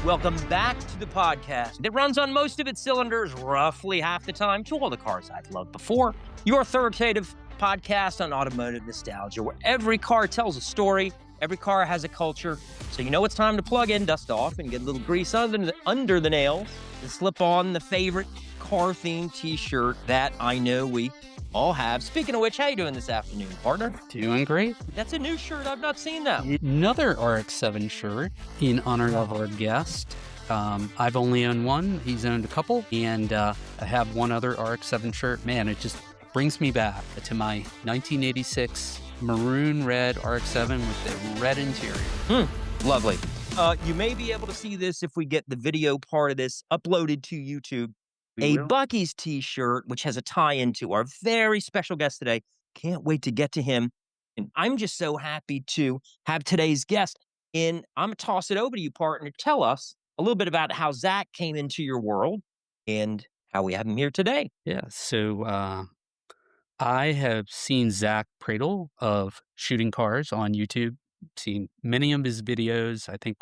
Welcome back to the podcast that runs on most of its cylinders roughly half the time to all the cars I've loved before. Your authoritative podcast on automotive nostalgia, where every car tells a story, every car has a culture. So you know it's time to plug in, dust off, and get a little grease under the nails and slip on the favorite car-themed t-shirt that I know we all have. Speaking of which, how you doing this afternoon, partner? Doing great. That's a new shirt. I've not seen that. Another RX-7 shirt in honor of our guest. I've only owned one. He's owned a couple. And I have one other RX-7 shirt. Man, it just brings me back to my 1986 maroon red RX-7 with the red interior. Lovely. You may be able to see this if we get the video part of this uploaded to YouTube. Bucky's t-shirt, which has a tie-in to our very special guest today. Can't wait to get to him. And I'm just so happy to have today's guest. And I'm going to toss it over to you, partner. Tell us a little bit about how Zack came into your world and how we have him here today. Yeah, so I have seen Zack Pradel of Shooting Cars on YouTube. Seen many of his videos. I think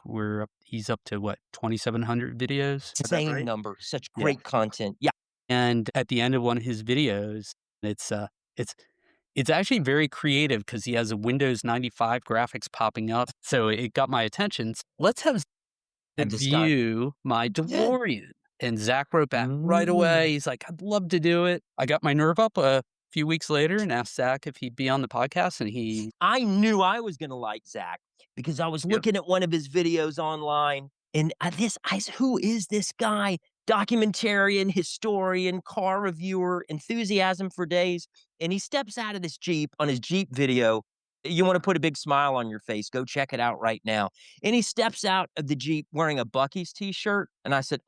he's up to 2,700 videos. Insane number. Such great content. Yeah. And at the end of one of his videos, it's actually very creative because he has a Windows 95 graphics popping up. So it got my attention. Let's have view my DeLorean. And Zack wrote back right away. He's like, I'd love to do it. I got my nerve up few weeks later and asked Zack if he'd be on the podcast, and I knew I was going to like Zack because I was looking at one of his videos online, and who is this guy? Documentarian, historian, car reviewer, enthusiasm for days, and he steps out of this Jeep on his Jeep video. You want to put a big smile on your face, go check it out right now. And he steps out of the Jeep wearing a Bucky's t-shirt, and I said,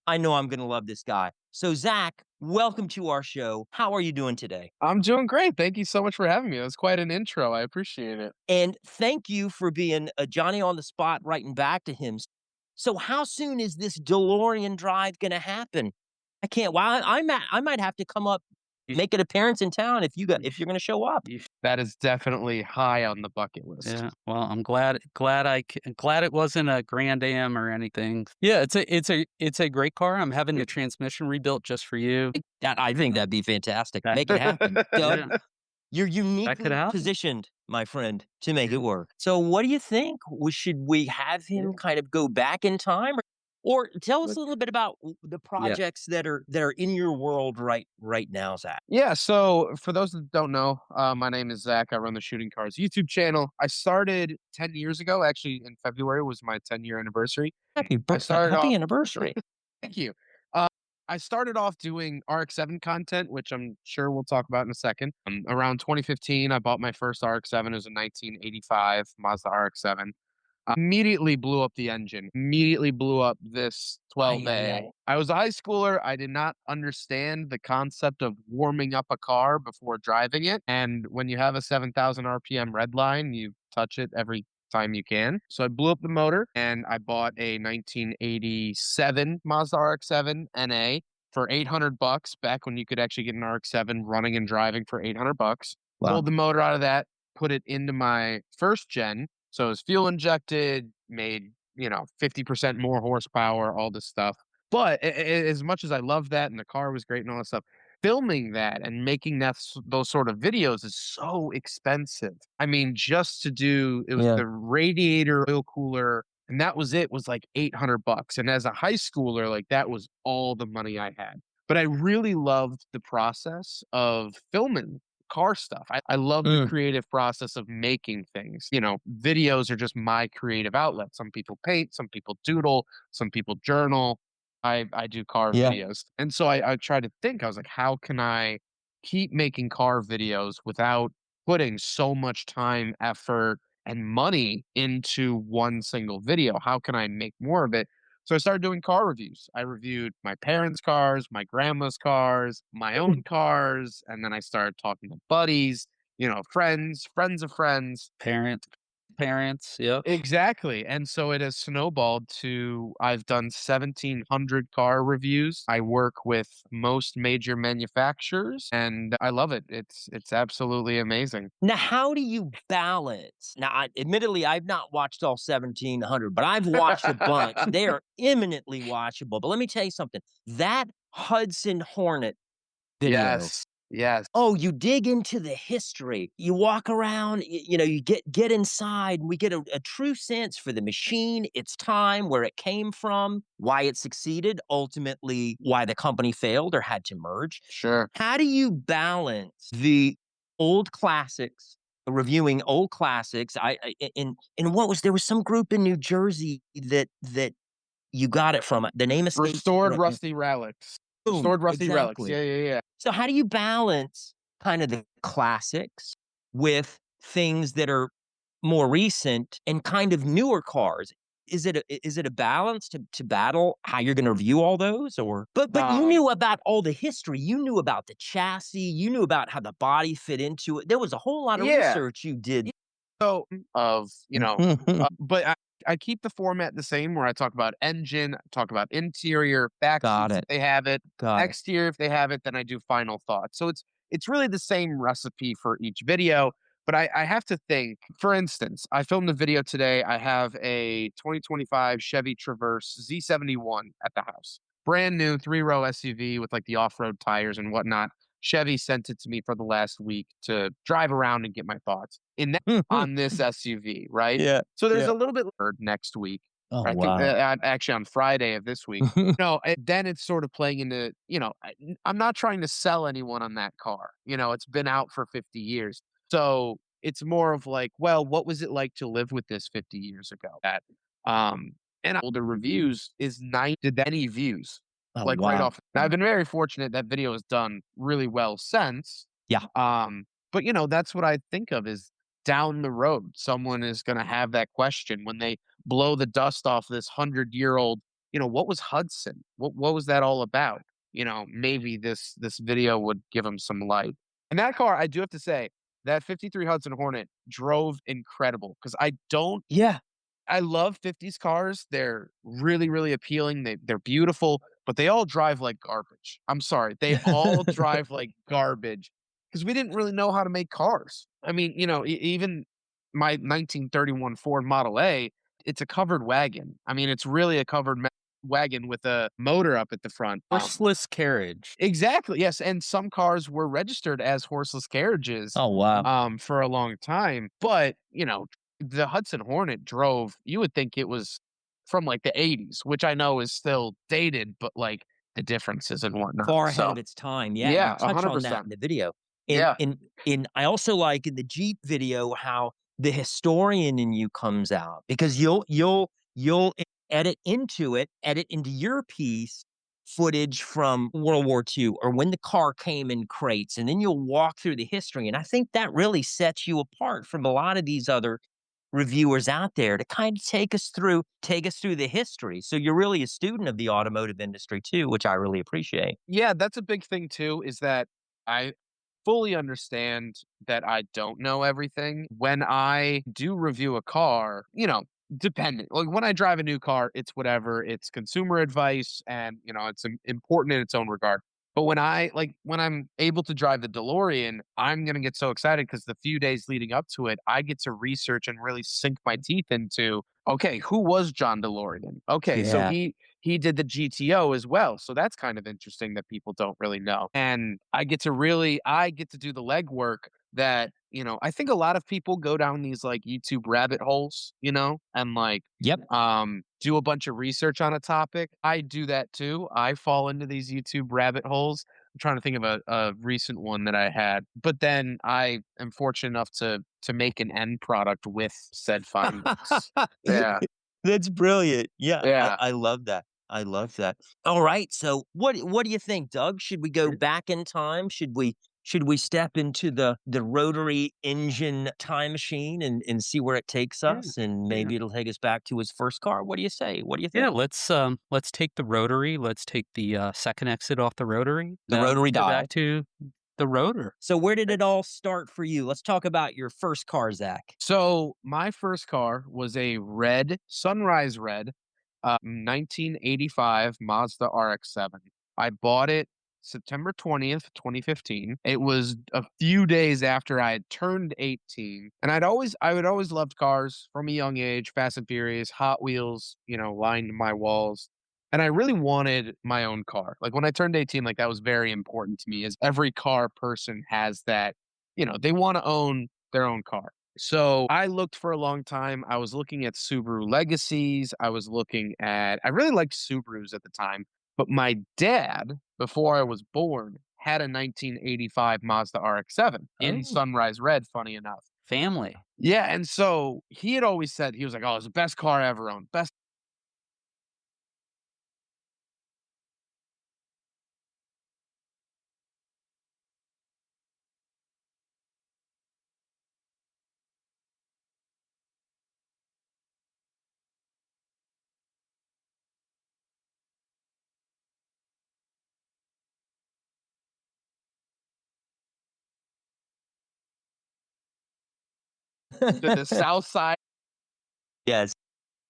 I know I'm going to love this guy. So Zack, welcome to our show. How are you doing today? I'm doing great. Thank you so much for having me. It was quite an intro. I appreciate it. And thank you for being a Johnny on the spot, writing back to him. So how soon is this DeLorean drive going to happen? I can't. Well, I might have to come up, make an appearance in town if you're going to show up. That is definitely high on the bucket list. Yeah. Well, I'm glad it wasn't a Grand Am or anything. Yeah, it's a great car. I'm having the transmission rebuilt just for you. I think that'd be fantastic. Make it happen. Doug, you're uniquely positioned, my friend, to make it work. So what do you think? Should we have him kind of go back in time? Or tell us a little bit about the projects that are in your world right now, Zack. Yeah, so for those that don't know, my name is Zack. I run the Shooting Cars YouTube channel. I started 10 years ago. Actually, in February was my 10-year anniversary. Happy anniversary. Thank you. I started off doing RX-7 content, which I'm sure we'll talk about in a second. Around 2015, I bought my first RX-7. It was a 1985 Mazda RX-7. Immediately blew up the engine, immediately blew up this 12A. I was a high schooler. I did not understand the concept of warming up a car before driving it. And when you have a 7,000 RPM red line, you touch it every time you can. So I blew up the motor and I bought a 1987 Mazda RX-7 NA for $800 back when you could actually get an RX-7 running and driving for $800. Wow. Pulled the motor out of that, put it into my first gen. So it was fuel injected, made, 50% more horsepower, all this stuff. But as much as I loved that and the car was great and all that stuff, filming that and making those sort of videos is so expensive. I mean, just to do, it was the radiator, oil cooler, and that was like $800. And as a high schooler, like that was all the money I had. But I really loved the process of filming car stuff. I love the creative process of making things. Videos are just my creative outlet. Some people paint, some people doodle, some people journal. I do car videos. And so I tried to think, I was like, how can I keep making car videos without putting so much time, effort, and money into one single video? How can I make more of it? So I started doing car reviews. I reviewed my parents' cars, my grandma's cars, my own cars, and then I started talking to buddies, friends of friends. Parents. Parents, yep. Exactly, and so it has snowballed to I've done 1,700 car reviews. I work with most major manufacturers, and I love it. It's absolutely amazing. Now, how do you balance? Now, admittedly, I've not watched all 1,700, but I've watched a bunch. They are eminently watchable. But let me tell you something. That Hudson Hornet video. Yes, yes, Oh, you dig into the history. You walk around, you get inside, and we get a true sense for the machine, its time, where it came from, why it succeeded, ultimately why the company failed or had to merge. sure. How do you balance the old classics, reviewing old classics? In what was there was some group in New Jersey that you got it from. The name escapes me Restored right now. rusty relics. Boom, Restored rusty relics. exactly. Yeah, yeah, yeah. So how do you balance kind of the classics with things that are more recent and kind of newer cars? Is it a balance to battle how you're going to review all those? Or but you Um, knew about all the history, you knew about the chassis, you knew about how the body fit into it. There was a whole lot of yeah. research you did. So of, but I keep the format the same where I talk about engine, I talk about interior, back Got seats if it. they have it, Got it. exterior if they have it, then I do final thoughts. So it's really the same recipe for each video, but I have to think. For instance, I filmed a video today. I have a 2025 Chevy Traverse Z71 at the house. Brand new 3-row SUV with like the off-road tires and whatnot. Chevy sent it to me for the last week to drive around and get my thoughts. In that on this SUV, right? Yeah. So there's Yeah. a little bit next week. Oh, I think wow. actually on Friday of this week. No, then it's sort of playing into, I'm not trying to sell anyone on that car. It's been out for 50 years. So it's more of like, well, what was it like to live with this 50 years ago? That um and older reviews is did any views Oh, like right wow. off. Now, I've been very fortunate that video has done really well since. Yeah. But that's what I think of is down the road, someone is going to have that question when they blow the dust off this 100-year-old. What was Hudson? What was that all about? Maybe this video would give them some light. And that car, I do have to say, that 53 Hudson Hornet drove incredible because Yeah. I love 50s cars. They're really, really appealing. They're beautiful, but they all drive like garbage. I'm sorry. They all drive like garbage because we didn't really know how to make cars. I mean, even my 1931 Ford Model A, it's a covered wagon. I mean, it's really a covered wagon with a motor up at the front. Horseless carriage. Exactly. Yes, and some cars were registered as horseless carriages Oh, wow. for a long time, but, the Hudson Hornet drove you would think it was from, like, the '80s, which I know is still dated, but, like, the differences and whatnot, Far ahead so of its time. Yeah, you yeah, touch on that 100%. in the video. And Yeah. I also like in the Jeep video how the historian in you comes out because you'll edit into your piece footage from World War II or when the car came in crates, and then you'll walk through the history. And I think that really sets you apart from a lot of these other reviewers out there to kind of take us through the history. So you're really a student of the automotive industry too, which I really appreciate. Yeah, that's a big thing too, is that I fully understand that I don't know everything. When I do review a car, dependent. Like when I drive a new car, it's whatever, it's consumer advice and, it's important in its own regard. But when I'm able to drive the DeLorean, I'm going to get so excited because the few days leading up to it, I get to research and really sink my teeth into, okay, who was John DeLorean? Okay, so Yeah. he did the GTO as well. So that's kind of interesting that people don't really know. And I get to do the legwork that, I think a lot of people go down these like YouTube rabbit holes, and like Yep. do a bunch of research on a topic. I do that too. I fall into these YouTube rabbit holes. I'm trying to think of a recent one that I had, but then I am fortunate enough to make an end product with said findings. Yeah. That's brilliant. Yeah, Yeah. I love that. I love that. All right. So what do you think, Doug? Should we go back in time? Should we step into the rotary engine time machine and see where it takes Yeah, us? And yeah. maybe it'll take us back to his first car. What do you say? What do you Yeah, think? let's take the rotary. Let's take the second exit off the rotary. The rotary Go dial. back to the rotor. So where did it all start for you? Let's talk about your first car, Zach. So my first car was a red, sunrise red, 1985 Mazda RX-7. I bought it September 20th, 2015. It was a few days after I had turned 18. And I would always loved cars from a young age, Fast and Furious, Hot Wheels, lined my walls. And I really wanted my own car. Like when I turned 18, like that was very important to me, as every car person has that, they want to own their own car. So I looked for a long time. I was looking at Subaru Legacies. I really liked Subarus at the time, but my dad, before I was born, had a 1985 Mazda RX-7 in Oh, sunrise red, funny enough. family. Yeah. And so he had always said, he was like, oh, it's the best car I ever owned. Best. To the south side, Yes.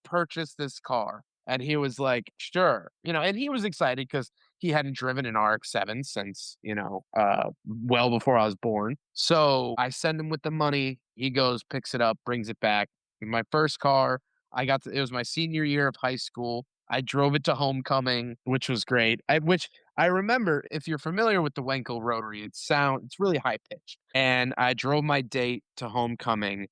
purchase this car. And he was like, sure. And he was excited because he hadn't driven an RX-7 since, well before I was born. So I send him with the money. He goes, picks it up, brings it back. My first car, it was my senior year of high school. I drove it to homecoming, which was great. Which I remember, if you're familiar with the Wenkel Rotary, it's really high pitched. And I drove my date to homecoming,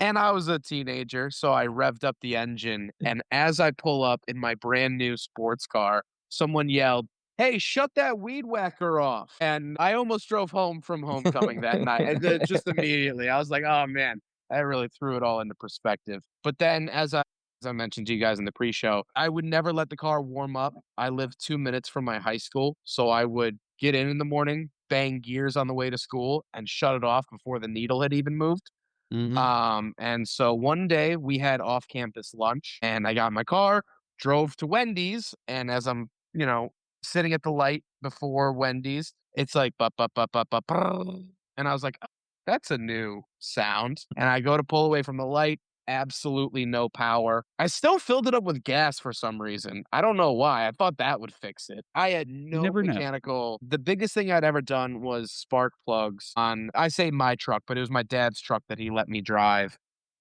and I was a teenager, so I revved up the engine, and as I pull up in my brand new sports car, someone yelled, "Hey, shut that weed whacker off." And I almost drove home from homecoming that night. And then just immediately, I was like, "Oh man, that really threw it all into perspective." But then as I mentioned to you guys in the pre-show, I would never let the car warm up. I lived 2 minutes from my high school, so I would get in the morning, bang gears on the way to school, and shut it off before the needle had even moved. Mhm. And so one day we had off campus lunch and I got in my car, drove to Wendy's. And as I'm, sitting at the light before Wendy's, it's like, "Bup, bup, bup, bup, bup, brrr." And I was like, "Oh, that's a new sound." And I go to pull away from the light, absolutely no power. I still filled it up with gas for some reason. I don't know why. I thought that would fix it. I had You no never know. mechanical. The biggest thing I'd ever done was spark plugs on, I say my truck, but it was my dad's truck that he let me drive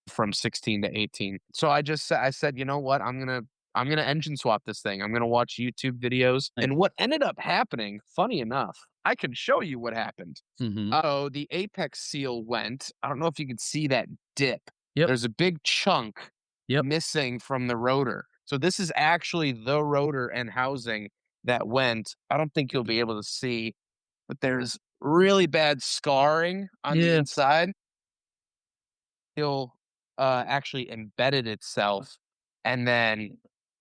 from 16 to 18. So I said, "You know what? I'm gonna engine swap this thing. I'm gonna watch YouTube videos." And what ended up happening, funny enough, I can show you what happened. Mhm. Oh, the apex seal went. I don't know if you could see that dip. Yep. There's a big chunk Yep. missing from the rotor. So this is actually the rotor and housing that went. I don't think you'll be able to see, but there's really bad scarring on the Yeah. inside. Still actually embedded itself and then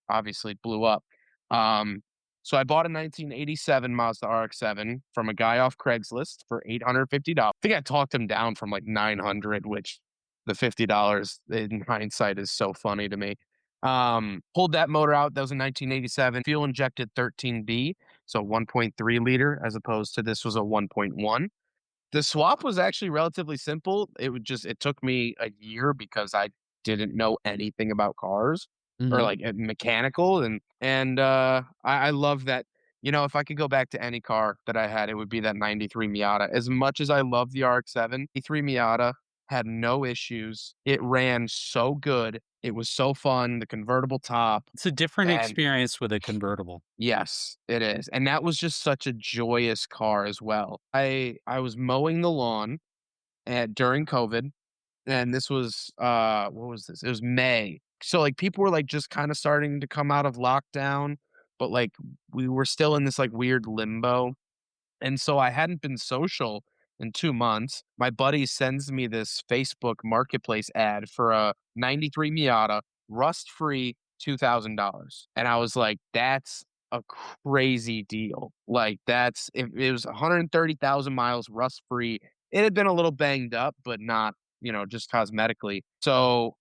obviously blew up. Um, so I bought a 1987 Mazda RX-7 from a guy off Craigslist for $850. I think I talked him down from like 900, which the $50 in hindsight is so funny to me. Pulled that motor out. That was a 1987 fuel injected 13B, so 1.3 liter as opposed to this was a 1.1. The swap was actually relatively simple. It took me a year because I didn't know anything about cars or Mhm. like mechanical, and I love that. If I could go back to any car that I had, it would be that 93 Miata. As much as I love the RX-7, 93 Miata had no issues. It ran so good. It was so fun, the convertible top, It's a different and experience with a convertible. yes, it is, and that was just such a joyous car as well. I was mowing the lawn during COVID, and this was, what was this? It was May. So, like, people were, like, just kinda starting to come out of lockdown, but, like, we were still in this, like, weird limbo. And so I hadn't been social in 2 months. My buddy sends me this Facebook Marketplace ad for a '93 Miata, rust-free, $2,000. And I was like, "That's a crazy deal." Like, that's if it was 130,000 miles rust-free. It had been a little banged up, but not, just cosmetically. So,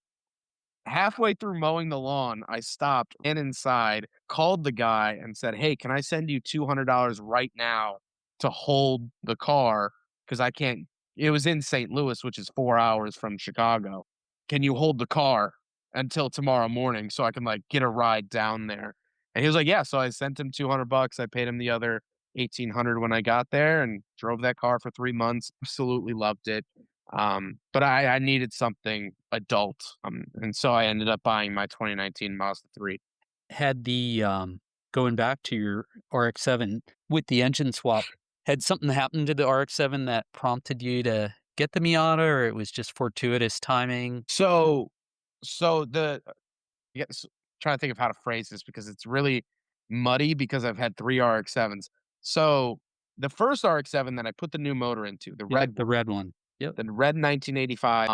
halfway through mowing the lawn, I stopped, went inside, called the guy, and said, "Hey, can I send you $200 right now to hold the car because I can't. It was in St. Louis, which is 4 hours from Chicago. Can you hold the car until tomorrow morning so I can like get a ride down there? And he was like, yeah. So I sent him $200. I paid him the other 1,800 when I got there and drove that car for 3 months. Absolutely loved it. But I needed something adult. And so I ended up buying my 2019 Mazda 3. Had the going back to your RX-7 with the engine swap, had something happened to the RX-7 that prompted you to get the Miata, or it was just fortuitous timing? So the yes, trying to think of how to phrase this because it's really muddy because I've had 3 RX-7s. So the first RX-7 that I put the new motor into, the Yep, red the red one. Yep. the red 1985.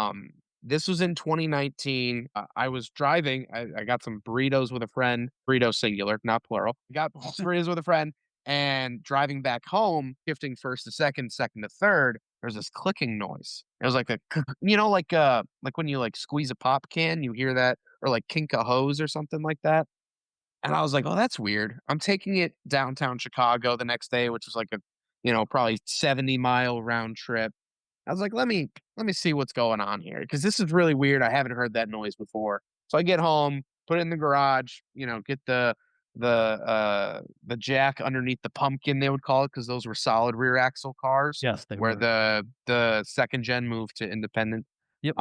This was in 2019. I was driving. I got some burritos with a friend. Burrito singular, not plural. Got burritos with a friend, and driving back home, shifting first to second, second to third. There's this clicking noise. It was like a, like when you like squeeze a pop can, you hear that, or like kink a hose or something like that. And I was like, oh, that's weird. I'm taking it downtown Chicago the next day, which was like a, probably 70-mile round trip. I was like, let me see what's going on here because this is really weird. I haven't heard that noise before. So I get home, put it in the garage, get the jack underneath the pumpkin, they would call it, because those were solid rear axle cars Yes, they where were. the second gen moved to independent. Yep.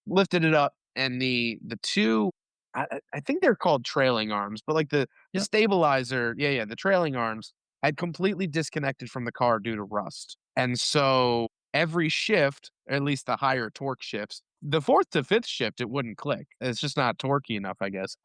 Lifted it up, and the two, I think they're called trailing arms, but like the Yep. stabilizer, yeah, the trailing arms had completely disconnected from the car due to rust. And so every shift, or at least the higher torque shifts, the fourth to fifth shift, it wouldn't click. It's just not torquey enough, I guess.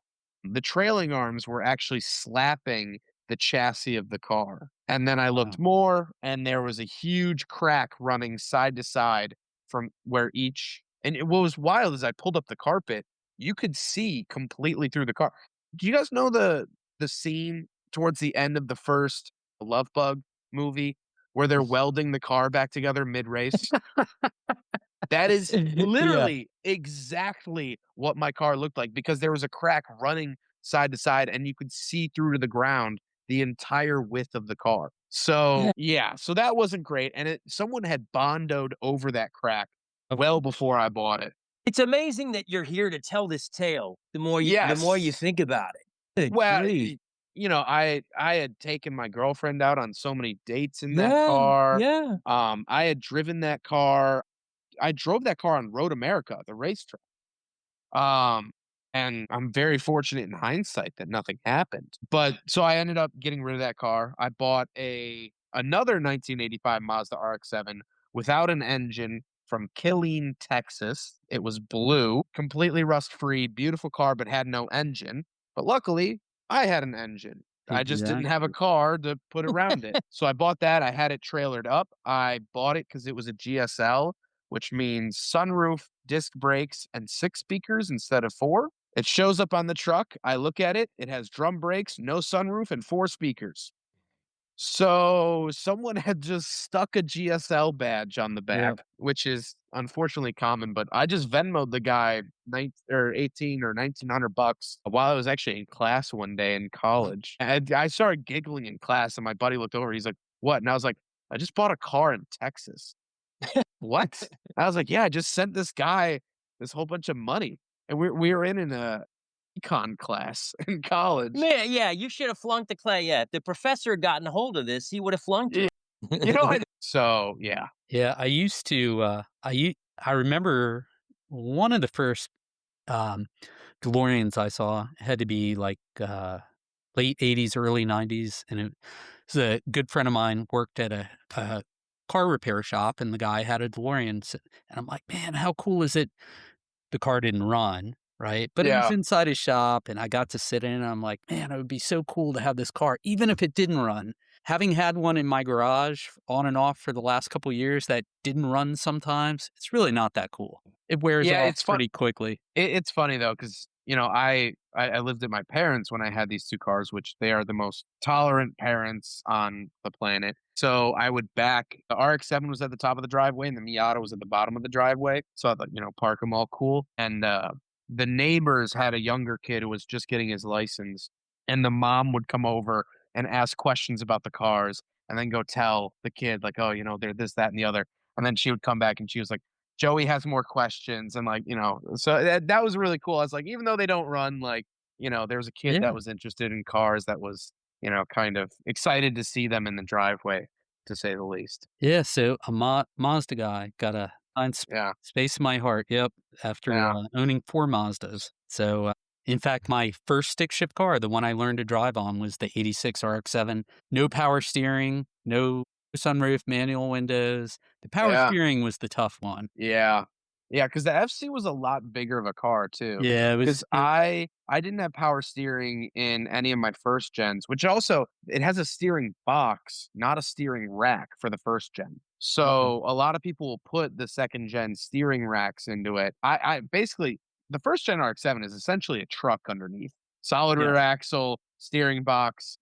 The trailing arms were actually slapping the chassis of the car. And then I Wow. looked more, and there was a huge crack running side to side from where each. And what was wild is I pulled up the carpet, you could see completely through the car. Do you guys know the scene towards the end of the first Love Bug movie where they're welding the car back together mid race? That is Yeah. literally exactly what my car looked like because there was a crack running side to side and you could see through to the ground the entire width of the car. So, yeah, so that wasn't great, and someone had bondoed over that crack Of well course. before I bought it. It's amazing that you're here to tell this tale, the more you Yes. think about it. Good Well, grief. I had taken my girlfriend out on so many dates in that Yeah, car. yeah. I had driven that car. I drove that car on Road America, the racetrack. Um, and I'm very fortunate in hindsight that nothing happened. But so I ended up getting rid of that car. I bought another 1985 Mazda RX-7 without an engine from Killeen, Texas. It was blue, completely rust-free, beautiful car, but had no engine. But luckily, I had an engine. I just didn't have a Exactly. car to put around it. So I bought that. I had it trailered up. I bought it because it was a GSL, which means sunroof, disc brakes, and 6 speakers instead of 4. It shows up on the truck. I look at it. It has drum brakes, no sunroof, and 4 speakers. So someone had just stuck a GSL badge on the Yeah. back, which is unfortunately common, but I just Venmoed the guy 18 or $1,900 while I was actually in class one day in college. And I started giggling in class, and my buddy looked over. He's like, "What?" And I was like, "I just bought a car in Texas." "What?" I was like, "Yeah, I just sent this guy this whole bunch of money." And we were in a econ class in college. Man, yeah, you should have flunked the clay. Yeah, if the professor had gotten a hold of this, he would have flunked Yeah, it. so, yeah. Yeah, I used to, I remember one of the first, um, DeLoreans I saw had to be like, late '80s, early '90s, and it was a good friend of mine worked at a car repair shop, and the guy had a DeLorean, and I'm like, "Man, how cool is it?" The car didn't run, right? But it was Yeah. inside his shop, and I got to sit in it, and I'm like, "Man, it would be so cool to have this car, even if it didn't run." Having had one in my garage on and off for the last couple years that didn't run sometimes, it's really not that cool. It wears Yeah, off it's fun. pretty quickly. It's funny though, because I lived at my parents when I had these 2 cars, which they are the most tolerant parents on the planet. So I would back the RX-7 was at the top of the driveway and the Miata was at the bottom of the driveway. So I'd like, park them all cool. And the neighbors had a younger kid who was just getting his license, and the mom would come over and ask questions about the cars. and then go tell the kid like, oh, they're this, that, and the other. And then she would come back and she was like, Joey has more questions, and like, so that was really cool. I was like, even though they don't run, like, there was a kid that Yeah. was interested in cars that was, kind of excited to see them in the driveway, to say the least. Yeah, so a Mazda guy, got a find Yeah, space in my heart, yep, after, yeah, owning 4 Mazdas. So, in fact, my first stick shift car, the one I learned to drive on was the '86 RX-7. No power steering, no sunroof, manual windows. The power yeah. steering was the tough one. Yeah. Yeah, because the FC was a lot bigger of a car too. Yeah, it Because was I didn't have power steering in any of my first gens, which also it has a steering box, not a steering rack for the first gen. uh So a lot of people will put the second gen steering racks into it. I basically the first gen RX-7 is essentially a truck underneath. Solid yeah, rear axle, steering box,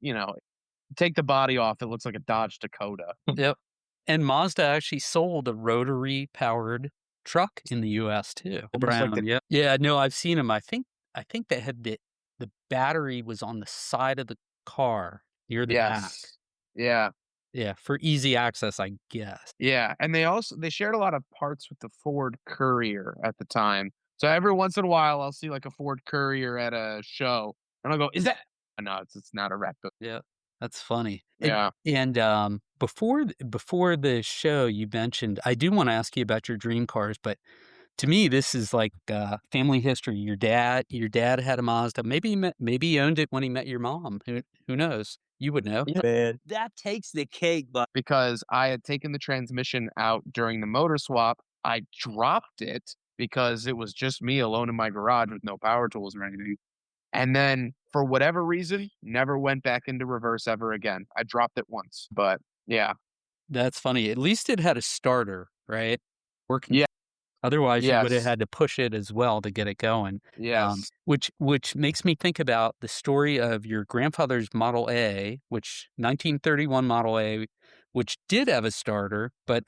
take the body off, it looks like a Dodge Dakota. yep. And Mazda actually sold a rotary powered truck in the US too. The Almost like the brown, yep. Yeah, no, I've seen them. I think they had the battery was on the side of the car near the back. yes. Yeah. Yeah, for easy access, I guess. Yeah, and they shared a lot of parts with the Ford Courier at the time. So every once in a while, I'll see like a Ford Courier at a show, and I'll go, "Is that?" No, it's not a wreck. Yeah, that's funny. Yeah, Before the show, you mentioned I do wanna ask you about your dream cars, but to me, this is like, family history. Your dad had a Mazda. Maybe he owned it when he met your mom. Who knows? You would know. Yeah, man. That takes the cake, but because I had taken the transmission out during the motor swap. I dropped it because it was just me alone in my garage with no power tools or anything. And then for whatever reason, never went back into reverse ever again. I dropped it once, but yeah. That's funny. At least it had a starter, right? Working. Yeah, Otherwise, you would have yes. had to push it as well to get it going. Yes. Which makes me think about the story of your grandfather's Model A, which 1931 Model A, which did have a starter. But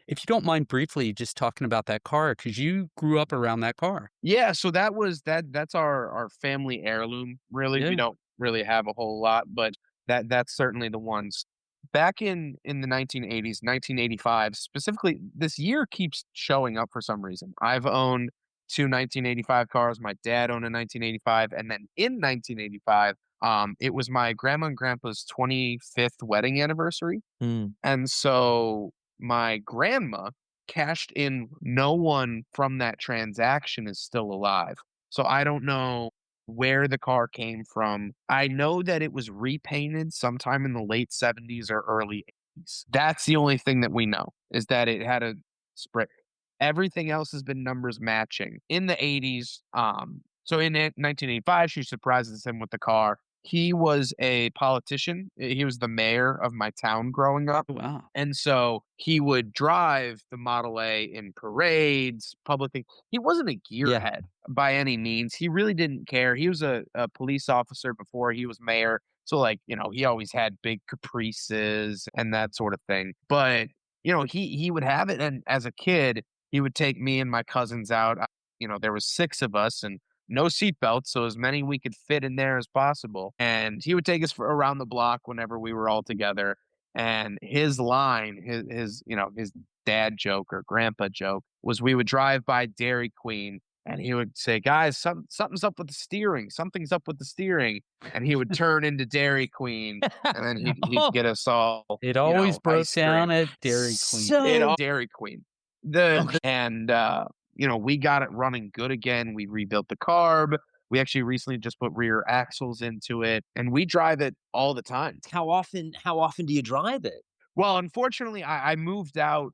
if you don't mind briefly just talking about that car, because you grew up around that car. Yeah, so that's our family heirloom, really. We Yeah. don't really have a whole lot, but that's certainly the ones. Back in the 1980s, 1985, specifically, this year keeps showing up for some reason. I've owned 2 1985 cars, my dad owned a 1985, and then in 1985, it was my grandma and grandpa's 25th wedding anniversary. mm, And so my grandma cashed in. No one from that transaction is still alive. So I don't know where the car came from. I know that it was repainted sometime in the late 70s or early 80s. That's the only thing that we know is that it had a spray. Everything else has been numbers matching. In the 80s, so in 1985, she surprises him with the car. He was a politician. He was the mayor of my town growing up. Oh, wow. And so he would drive the Model A in parades, public things. He wasn't a yeah. gearhead by any means. He really didn't care. He was a police officer before he was mayor. So, like, he always had big caprices and that sort of thing. But, he would have it. And as a kid, he would take me and my cousins out. There was 6 of us and no seatbelts, so as many we could fit in there as possible. And he would take us around the block whenever we were all together. And his line, his dad joke or grandpa joke was we would drive by Dairy Queen and he would say, "Guys, something's up with the steering. Something's up with the steering." And he would turn into Dairy Queen and then he'd Oh, get us all, It always broke ice cream. down at Dairy Queen. It so all Dairy Queen. The okay. and we got it running good again. We rebuilt the carb. We actually recently just put rear axles into it, and we drive it all the time. How often do you drive it? Well, unfortunately, I moved out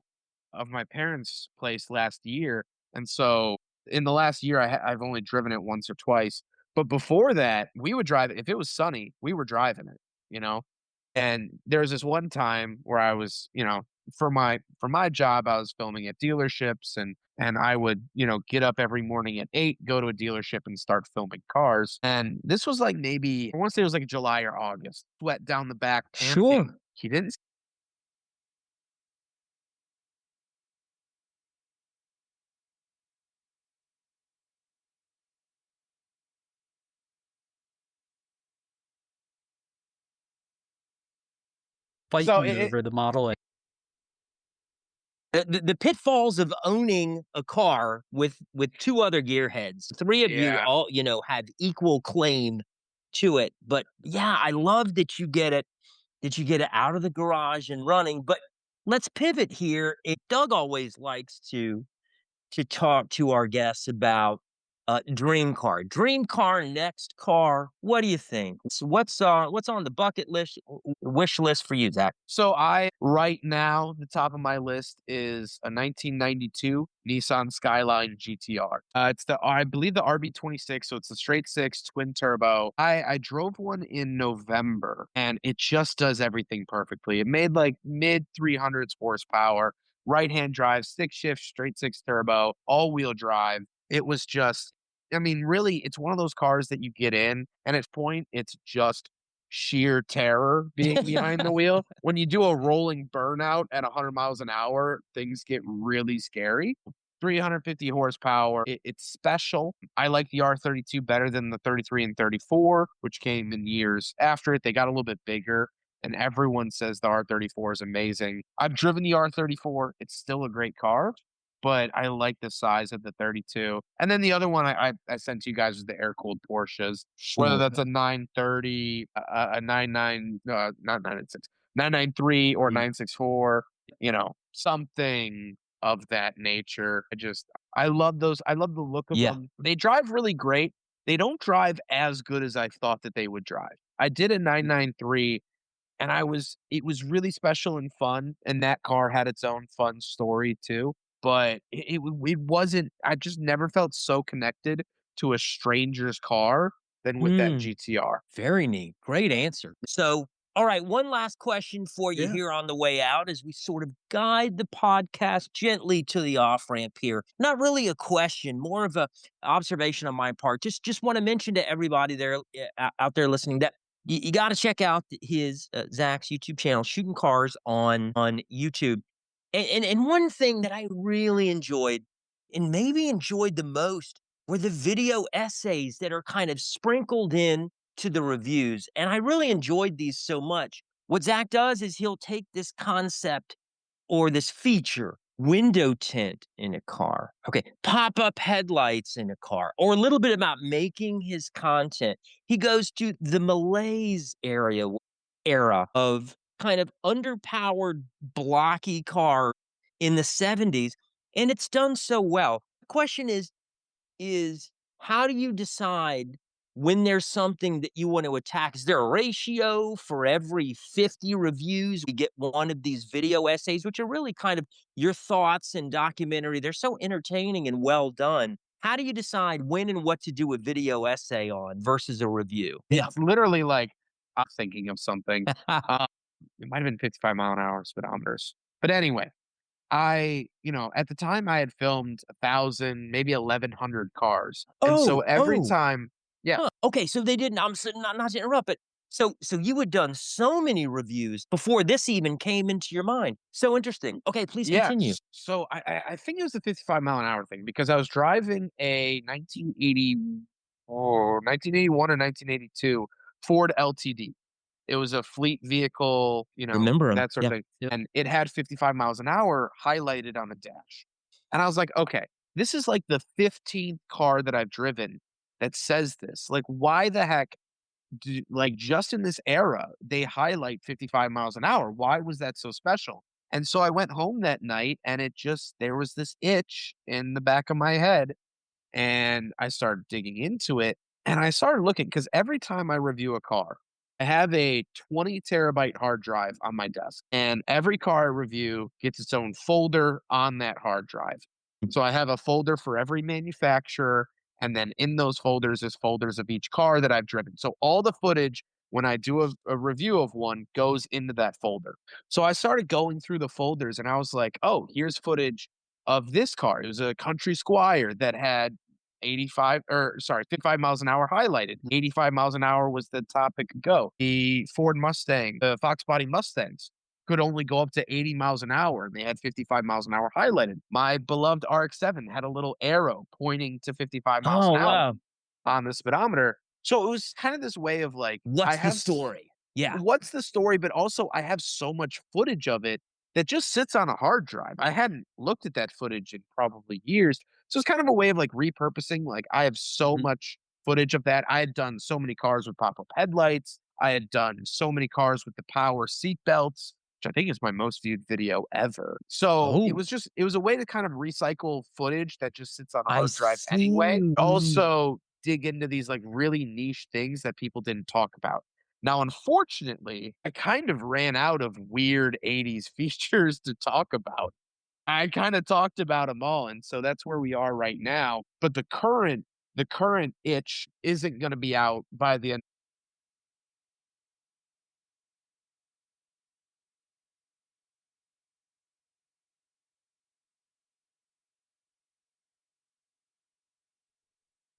of my parents' place last year, and so in the last year, I've only driven it once or twice. But before that, we would drive it. If it was sunny, we were driving it. You know, and there was this one time where I was, for my job, I was filming at dealerships and I would, get up every morning at 8, go to a dealership and start filming cars. And this was like maybe I want to say it was like July or August. Sweat down the back, panting. Sure. He didn't So fighting over the Model A. The pitfalls of owning a car with two other gearheads. Three of you yeah. all, have equal claim to it. But yeah, I love that you get it out of the garage and running. But let's pivot here. Doug always likes to talk to our guests about dream car, next car. What do you think? What's on the bucket list, wish list for you, Zach? So right now, the top of my list is a 1992 Nissan Skyline GT-R. It's I believe the RB26, so it's the straight six twin turbo. I drove one in November, and it just does everything perfectly. It made like mid 300s horsepower, right hand drive, stick shift, straight six turbo, all wheel drive. It was just, I mean, really, it's one of those cars that you get in, and at point, it's just sheer terror being behind the wheel. When you do a rolling burnout at 100 miles an hour, things get really scary. 350 horsepower. It's special. I like the R32 better than the 33 and 34, which came in years after it. They got a little bit bigger, and everyone says the R34 is amazing. I've driven the R34. It's still a great car, but I like the size of the 32. And then the other one I sent to you guys was the air-cooled Porsches, whether Sure. that's a 930, a 99, not 996, 993 or Mm. 964, something of that nature. I love those. I love the look of Yeah. them. They drive really great. They don't drive as good as I thought that they would drive. I did a 993 and it was really special and fun, and that car had its own fun story too, but it wasn't, I just never felt so connected to a stranger's car than with that Mm. GTR. Very neat. Great answer. So, all right, one last question for you Yeah. here on the way out as we sort of guide the podcast gently to the off ramp here. Not really a question, more of a observation on my part. Just want to mention to everybody there out there listening that you got to check out his Zach's YouTube channel, Shooting Cars on YouTube. And one thing that I really enjoyed and maybe enjoyed the most were the video essays that are kind of sprinkled in to the reviews. And I really enjoyed these so much. What Zach does is he'll take this concept or this feature, window tint in a car, okay, pop up headlights in a car, or a little bit about making his content. He goes to the malaise era of kind of underpowered, blocky car in the 70s, and it's done so well. The question is how do you decide when there's something that you want to attack? Is there a ratio for every 50 reviews? We get one of these video essays, which are really kind of your thoughts and documentary. They're so entertaining and well done. How do you decide when and what to do a video essay on versus a review? Yeah. It's literally like I'm thinking of something. Uh, it might have been 55 mile an hour speedometers. But anyway, at the time I had filmed 1,000, maybe 1,100 cars. And so Oh, every oh, time, yeah, huh. Okay, so they didn't. Not to interrupt, but so you had done so many reviews before this even came into your mind. So interesting. Okay, please yeah. continue. So I think it was the 55 mile an hour thing because I was driving a 1981 or 1982 Ford LTD. It was a fleet vehicle, Remember him? that sort of Yeah. thing, Yep. and it had 55 miles an hour highlighted on the dash. And I was like, "Okay, this is like the 15th car that I've driven that says this. Like, why the heck like, just in this era, they highlight 55 miles an hour. Why was that so special?" And so I went home that night, and there was this itch in the back of my head, and I started digging into it, and I started looking because every time I review a car, I have a 20 terabyte hard drive on my desk, and every car I review gets its own folder on that hard drive. So I have a folder for every manufacturer, and then in those folders is folders of each car that I've driven. So all the footage when I do a review of one goes into that folder. So I started going through the folders, and I was like, oh, here's footage of this car. It was a Country Squire that had 55 miles an hour highlighted. 85 miles an hour was the top it could go. The Ford Mustang, the Fox Body Mustangs could only go up to 80 miles an hour, and they had 55 miles an hour highlighted. My beloved RX-7 had a little arrow pointing to 55 miles an Oh hour wow. on the speedometer. So it was kind of this way of like, I What's the have story? Yeah. what's the story? But also, I have so much footage of it that just sits on a hard drive. I hadn't looked at that footage in probably years. So it's kind of a way of like repurposing. Like I have so Mhm. much footage of that. I had done so many cars with pop-up headlights. I had done so many cars with the power seat belts, which I think is my most viewed video ever. So Oh, it was a way to kind of recycle footage that just sits on a I hard drive anyway. see. Also dig into these like really niche things that people didn't talk about. Now, unfortunately, I kind of ran out of weird 80s features to talk about. I kind of talked about them all, and so that's where we are right now. But the current itch isn't going to be out by the end.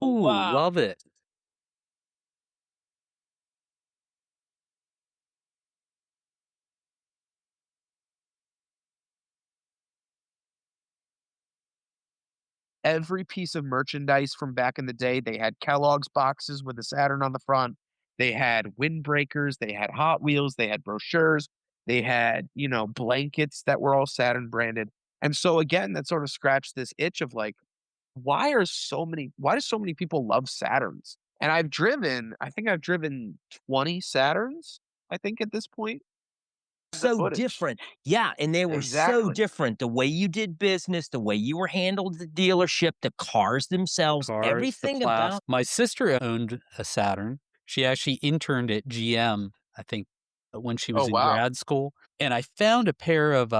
Oh, Ooh, wow. love it. Every piece of merchandise from back in the day. They had Kellogg's boxes with the Saturn on the front. They had windbreakers. They had Hot Wheels. They had brochures. They had, you know, blankets that were all Saturn branded. And so again, that sort of scratched this itch of like, why do so many people love Saturns? And I think I've driven 20 Saturns, I think at this point, the So footage. different. Yeah, and they were so Exactly. different. The way you did business, the way you were handled at the dealership, the cars themselves, Cars, the everything plastic. about. My sister owned a Saturn. She actually interned at GM, I think, when she Oh, was in wow. grad school. And I found a pair of,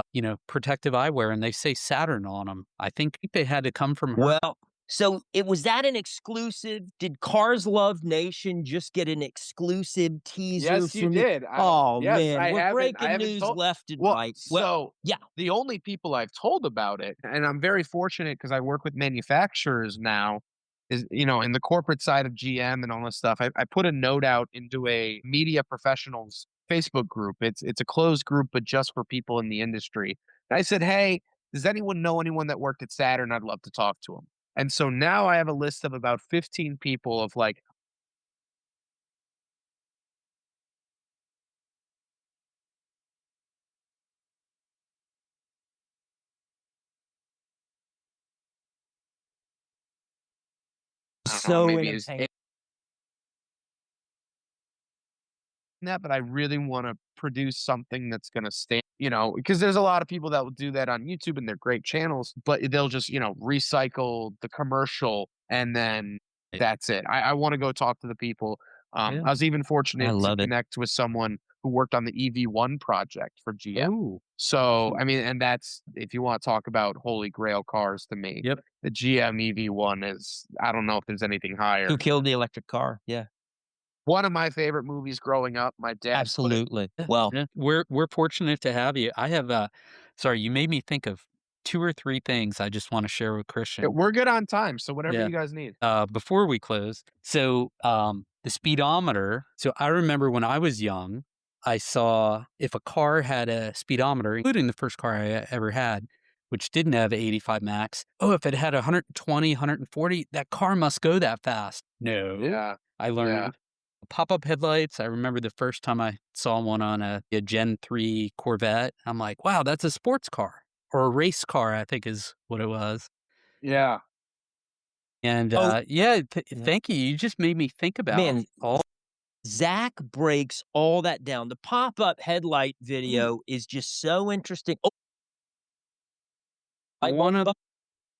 protective eyewear, and they say Saturn on them. I think they had to come from her. Well, so it was that an exclusive? Did Cars Love Nation just get an exclusive teaser Yes, you from you? did. Oh Yes, man, we're I breaking haven't news told. left and Well, right. Well, so yeah. the only people I've told about it, and I'm very fortunate because I work with manufacturers now, is, you know, in the corporate side of GM and all this stuff. I put a note out into a media professionals Facebook group. It's a closed group, but just for people in the industry. And I said, hey, does anyone know anyone that worked at Saturn? I'd love to talk to them. And so now I have a list of about 15 people of like, I don't know, So maybe is entertaining. that, but I really want to produce something that's going to stay, you know, because there's a lot of people that will do that on YouTube and they're great channels, but they'll just, you know, recycle the commercial and then that's it. I want to go talk to the people. Yeah. I was even I fortunate to love it. connect with someone who worked on the EV1 project for GM. Oh, So, I mean, and that's, if you want to talk about holy grail cars to me, yep. the GM EV1 is, I don't know if there's anything higher. Who killed the electric car? Yeah, One of my favorite movies growing up. My dad put it. absolutely. Yeah, Well, yeah. We're fortunate to have you. I have sorry, you made me think of 2 or 3 things I just wanna share with Christian. We're good on time, so whatever Yeah. you guys need. Before we close, so, the speedometer, so I remember when I was young, I saw if a car had a speedometer, including the first car I ever had, which didn't have 85 max. Oh, if it had 120, 140, that car must go that fast. No, Yeah, I yeah. learned. Pop-up headlights, I remember the first time I saw one on a Gen 3 Corvette. I'm like, "Wow, that's a sports car," or a race car, I think is what it was. Yeah. And, oh, yeah, yeah. thank you. You just made me think about Man, all. Zach breaks all that down. The pop-up headlight Mm. video is just so interesting. Oh, light One bulb.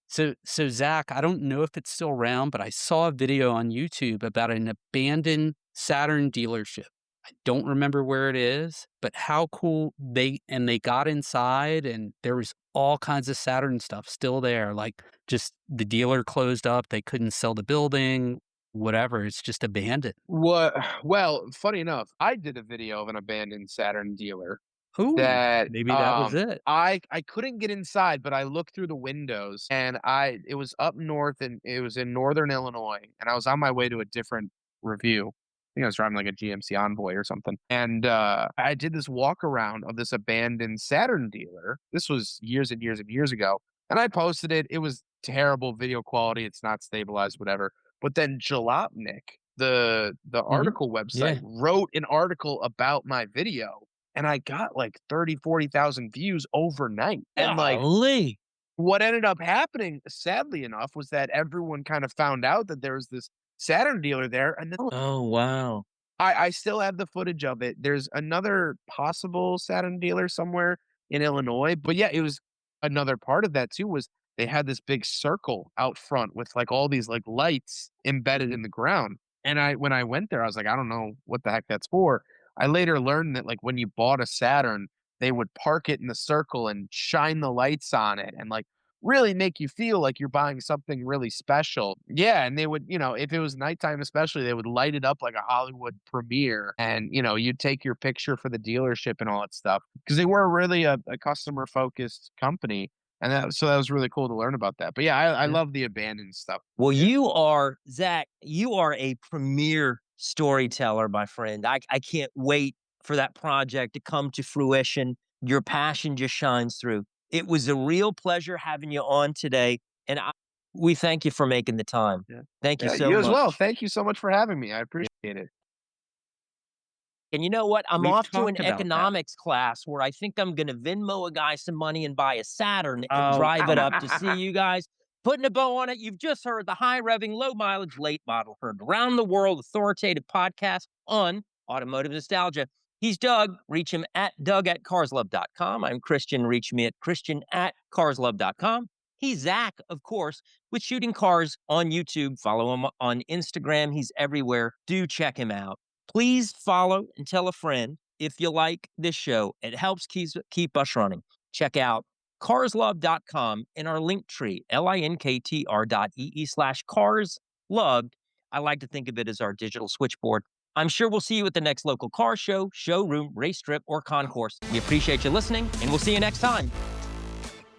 of so Zach, I don't know if it's still around, but I saw a video on YouTube about an abandoned Saturn dealership. I don't remember where it is, but how cool they got inside and there was all kinds of Saturn stuff still there. Like just the dealer closed up, they couldn't sell the building, whatever. It's just abandoned. What well, funny enough, I did a video of an abandoned Saturn dealer Ooh, that, maybe that was it. I couldn't get inside, but I looked through the windows and I it was up north and it was in Northern Illinois, and I was on my way to a different review. I think I was driving like a GMC Envoy or something. And, I did this walk around of this abandoned Saturn dealer. This was years and years and years ago, and I posted it. It was terrible video quality. It's not stabilized, whatever. But then Jalopnik the Mhm. article Yeah. website wrote an article about my video, and I got like 30, 40,000 views overnight. And like Golly. what ended up happening, sadly enough, was that everyone kind of found out that there was this Saturn dealer there, and then Oh, wow. I still have the footage of it. There's another possible Saturn dealer somewhere in Illinois, but yeah, it was another part of that too was they had this big circle out front with like all these like lights embedded in the ground. And when I went there, I was like, I don't know what the heck that's for. I later learned that like when you bought a Saturn, they would park it in the circle and shine the lights on it and like really make you feel like you're buying something really special. Yeah, and they would, if it was nighttime especially, they would light it up like a Hollywood premiere and, you'd take your picture for the dealership and all that stuff because they were really a customer focused company. And so that was really cool to learn about that. But yeah, I Yeah. love the abandoned stuff. Well, Yeah. you are, Zach, you are a premier storyteller, my friend. I can't wait for that project to come to fruition. Your passion just shines through. It was a real pleasure having you on today, and we thank you for making the time. Yeah. Thank you Yeah, so you as well. much. Thank you so much for having me. I appreciate it. And you know what? I'm We've off to an talked about that. economics class where I think I'm gonna Venmo a guy some money and buy a Saturn and Oh, drive it up to see you guys. Putting a bow on it, you've just heard the high revving, low mileage, late model heard around the world authoritative podcast on automotive nostalgia. He's Doug. Reach him at Doug@carslove.com. I'm Christian. Reach me at Christian@carslove.com. He's Zach, of course, with Shooting Cars on YouTube. Follow him on Instagram. He's everywhere. Do check him out. Please follow and tell a friend if you like this show. It helps keep us running. Check out carslove.com in our link tree, linktr.ee/carsloved. I like to think of it as our digital switchboard. I'm sure we'll see you at the next local car show, showroom, race strip, or concourse. We appreciate you listening, and we'll see you next time.